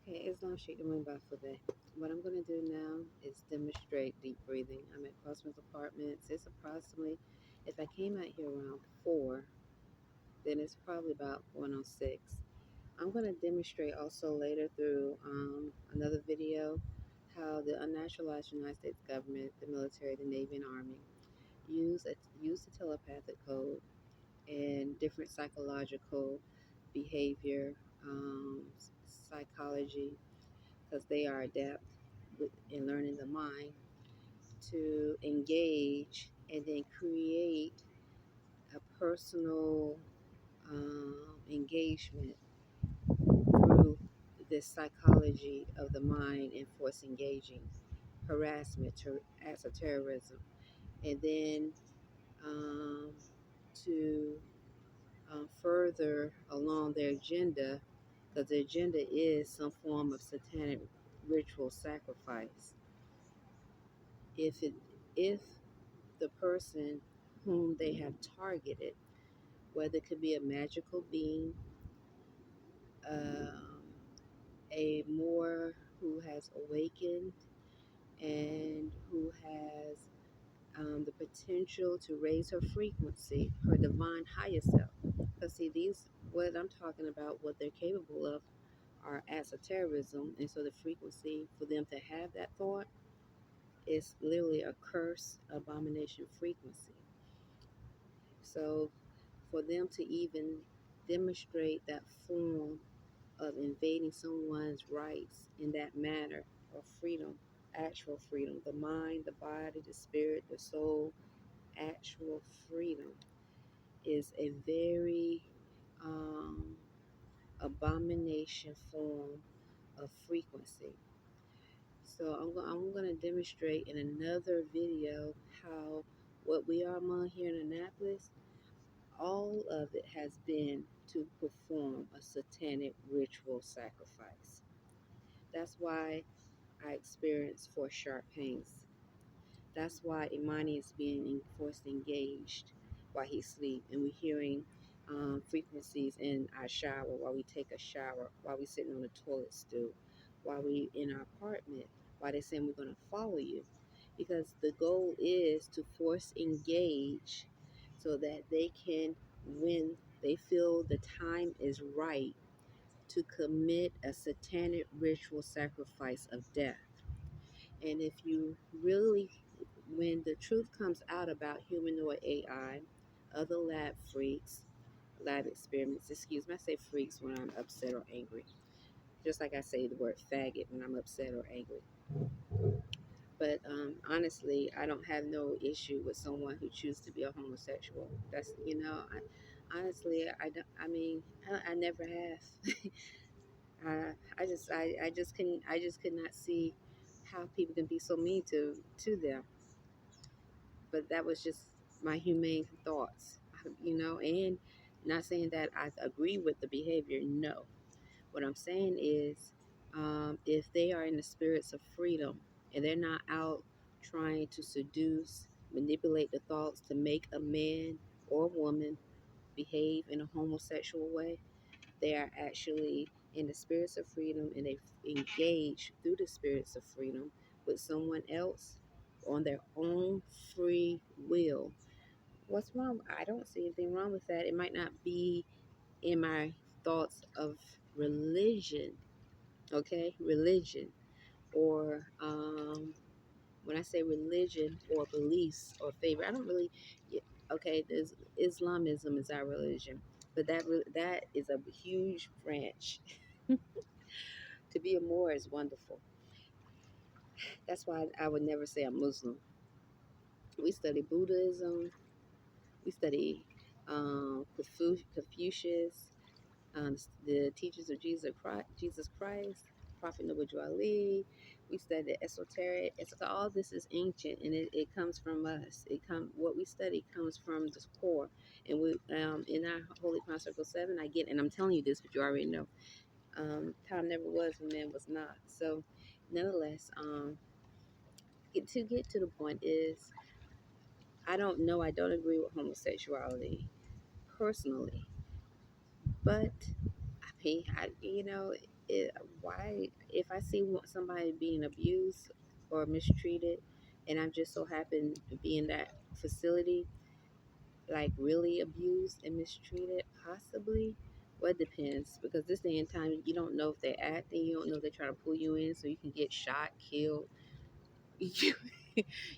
Okay, Islam Sheikh Mumbai. What I'm going to do now is demonstrate deep breathing. I'm at Crossman's Apartments. It's approximately, if I came out here around 4, then it's probably about 106. I'm going to demonstrate also later through another video how the unnaturalized United States government, the military, the Navy, and Army use the telepathic code and different psychological behavior, psychology, because they are adept in learning the mind to engage and then create a personal engagement through this psychology of the mind and force engaging harassment acts of terrorism, and then um, to further along their agenda, because the agenda is some form of satanic ritual sacrifice. If it if the person whom they have targeted, whether it could be a magical being, um, a more who has awakened and who has the potential to raise her frequency, her divine higher self. Because see, these what I'm talking about, what they're capable of, are acts of terrorism, and so the frequency for them to have that thought is literally a curse, abomination frequency. So for them to even demonstrate that form of invading someone's rights in that manner of freedom, actual freedom, the mind, the body, the spirit, the soul, actual freedom is a very um, abomination form of frequency. So I'm going to demonstrate in another video how what we are among here in Annapolis, all of it has been to perform a satanic ritual sacrifice. That's why I experience force sharp pains. That's why Imani is being forced engaged while he sleep, and we're hearing frequencies in our shower, while we take a shower, while we sitting on the toilet stool, while we in our apartment, while they're saying we're going to follow you, because the goal is to force engage so that they can, when they feel the time is right, to commit a satanic ritual sacrifice of death. And if you really, when the truth comes out about humanoid AI, other lab freaks, lab experiments, excuse me, I say freaks when I'm upset or angry, just like I say the word faggot when I'm upset or angry. But honestly, I don't have no issue with someone who chooses to be a homosexual. That's, honestly, I don't, I mean, I never have. I just could not see how people can be so mean to them. But that was just my humane thoughts, and not saying that I agree with the behavior. No, what I'm saying is, if they are in the spirits of freedom and they're not out trying to seduce, manipulate the thoughts to make a man or woman behave in a homosexual way, they are actually in the spirits of freedom, and they engage through the spirits of freedom with someone else on their own free will. What's wrong? I don't see anything wrong with that. It might not be in my thoughts of religion, okay? Religion, or when I say religion or beliefs or favor, I don't really, okay, there's Islamism is our religion, but that is a huge branch. To be a Moor is wonderful. That's why I would never say I'm Muslim. We study Buddhism, we study Confucius, the teachers of Jesus Christ, Prophet Noble Ali. We study esoteric. All this is ancient, and it comes from us. What we study comes from the core. And we in our Holy Crown Circle 7, I get, and I'm telling you this, but you already know. Time never was when man was not. So, nonetheless, to get to the point is, I don't know. I don't agree with homosexuality personally, but I mean, it, why, if I see somebody being abused or mistreated, and I just so happen to be in that facility, like really abused and mistreated, possibly. Well, it depends because this day and time, you don't know if they're acting, you don't know if they're trying to pull you in so you can get shot, killed. You,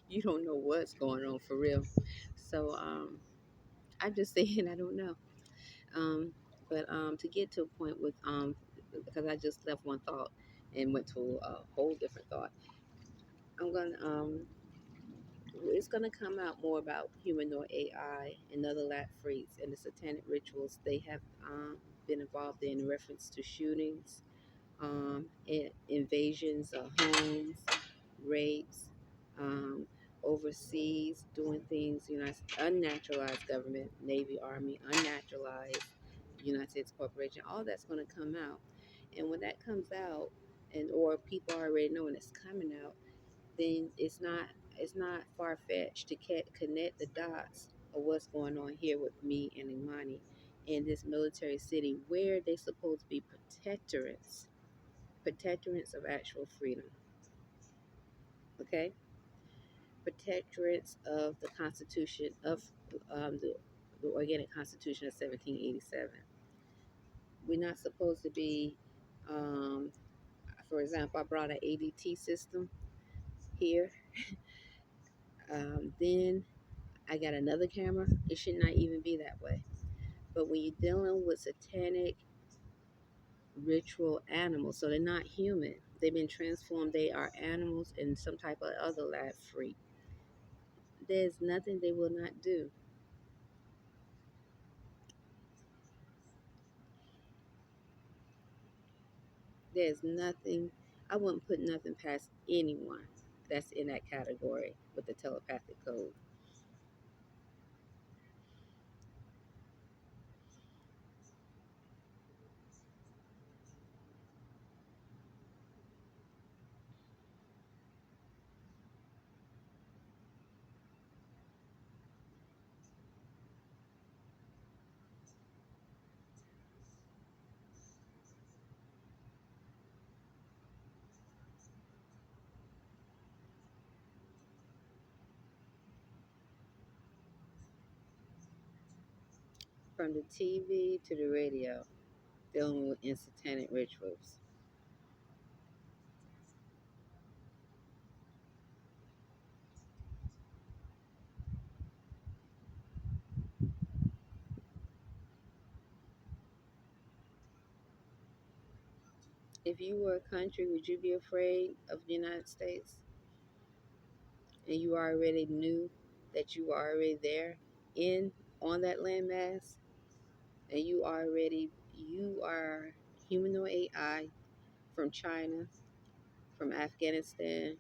you don't know what's going on for real. So, I'm just saying, I don't know. Um, but to get to a point with because I just left one thought and went to a whole different thought. I'm gonna it's gonna come out more about humanoid AI and other lab freaks and the satanic rituals they have been involved in reference to shootings, invasions of homes, rapes, um, overseas, doing things, unnaturalized government, Navy, Army, unnaturalized United States corporation, all that's going to come out. And when that comes out, and or people already know when it's coming out, then it's not far fetched to connect the dots of what's going on here with me and Imani in this military city where they supposed to be protectorates of actual freedom. Okay, protectorates of the Constitution of the organic Constitution of 1787. We're not supposed to be, um, for example, I brought an ADT system here. Then I got another camera. It should not even be that way. But when you're dealing with satanic ritual animals, so they're not human, they've been transformed, they are animals in some type of other lab freak. There's nothing they will not do. There's nothing, I wouldn't put nothing past anyone that's in that category with the telepathic code. From the TV to the radio, dealing with satanic rituals. If you were a country, would you be afraid of the United States? And you already knew that you were already there in on that landmass, and you are humanoid AI from China, from Afghanistan,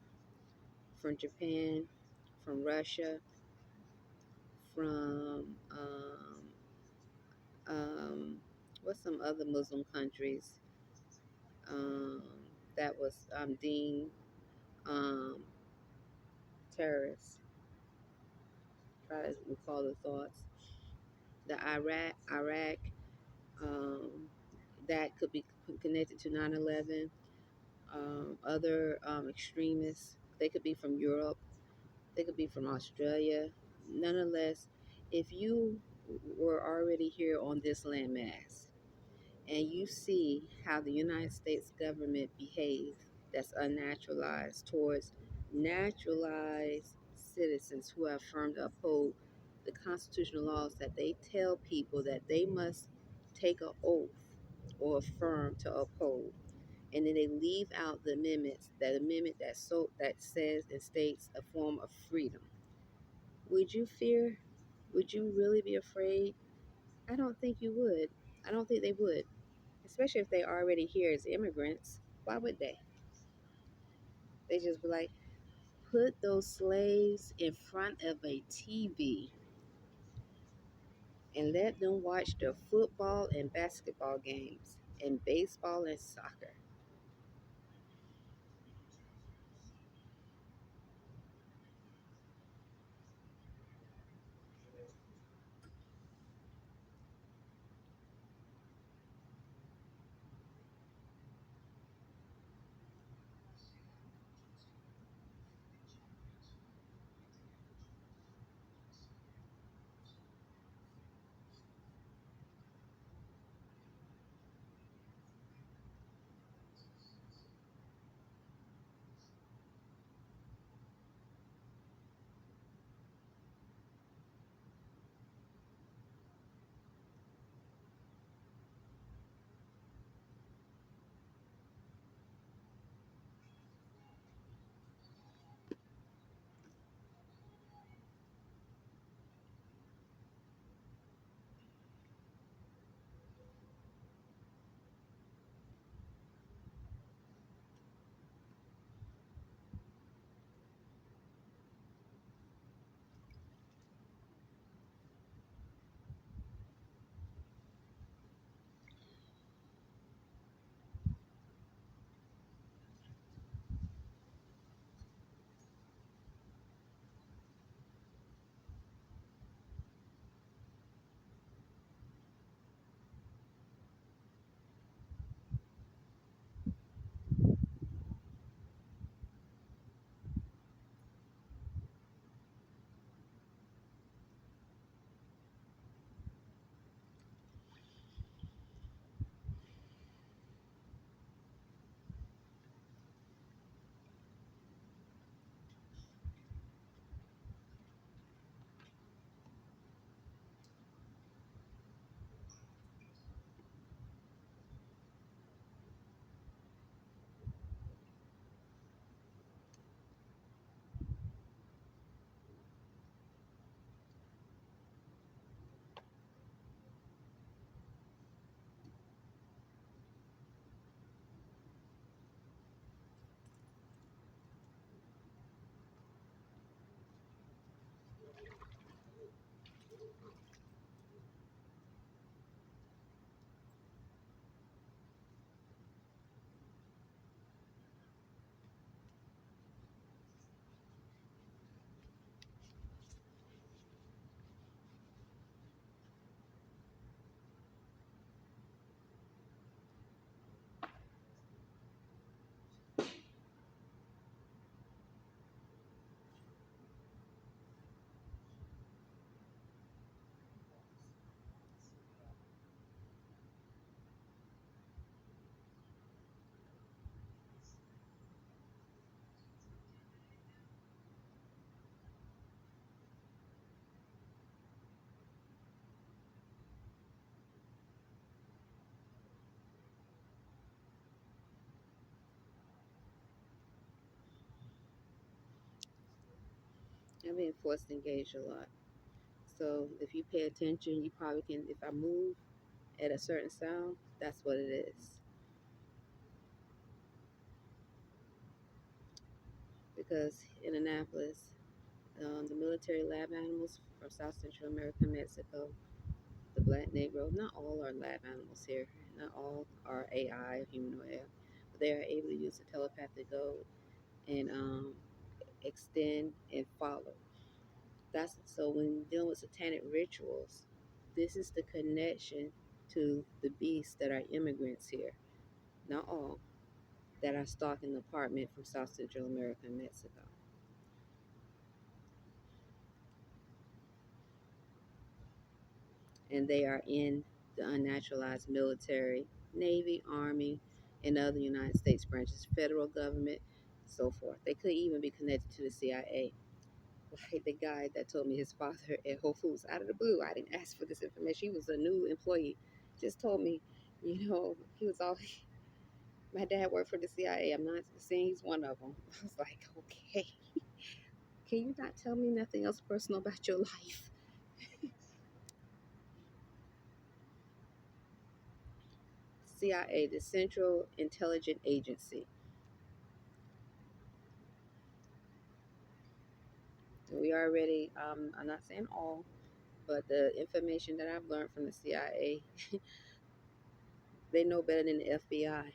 from Japan, from Russia, from um, what's some other Muslim countries um, that was deemed um, terrorists. Try to recall the thoughts. The Iraq, um, that could be connected to 9/11. Other extremists, they could be from Europe, they could be from Australia. Nonetheless, if you were already here on this landmass and you see how the United States government behaves that's unnaturalized towards naturalized citizens who have firm to uphold the constitutional laws that they tell people that they must take an oath or affirm to uphold, and then they leave out the amendments, that amendment that says and states a form of freedom. Would you fear? Would you really be afraid? I don't think you would. I don't think they would, especially if they already here as immigrants. Why would they? They just be like, put those slaves in front of a TV and let them watch their football and basketball games and baseball and soccer. I'm being forced to engage a lot. So if you pay attention, you probably can. If I move at a certain sound, that's what it is. Because in Annapolis, the military lab animals from South Central America, Mexico, the black Negro, not all are lab animals here. Not all are AI or humanoid, but they are able to use the telepathic code and extend and follow. That's so when dealing with satanic rituals, this is the connection to the beasts that are immigrants here. Not all that are stalking the apartment from South Central America and Mexico. And they are in the unnaturalized military, Navy, Army, and other United States branches, federal government, so forth. They could even be connected to the CIA. Like the guy that told me his father at Whole Foods out of the blue. I didn't ask for this information. He was a new employee. Just told me, he was all, my dad worked for the CIA. I'm not saying he's one of them. I was like, okay, can you not tell me nothing else personal about your life? CIA, the Central Intelligence Agency. We already, I'm not saying all, but the information that I've learned from the CIA, they know better than the FBI.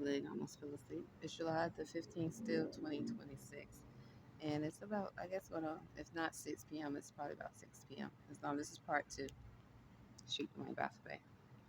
Look, I almost fell asleep. It's July the 15th, still 2026. And it's about, I guess, if not 6 p.m., it's probably about 6 p.m. As long as this is part two. Shoot, my bath bay.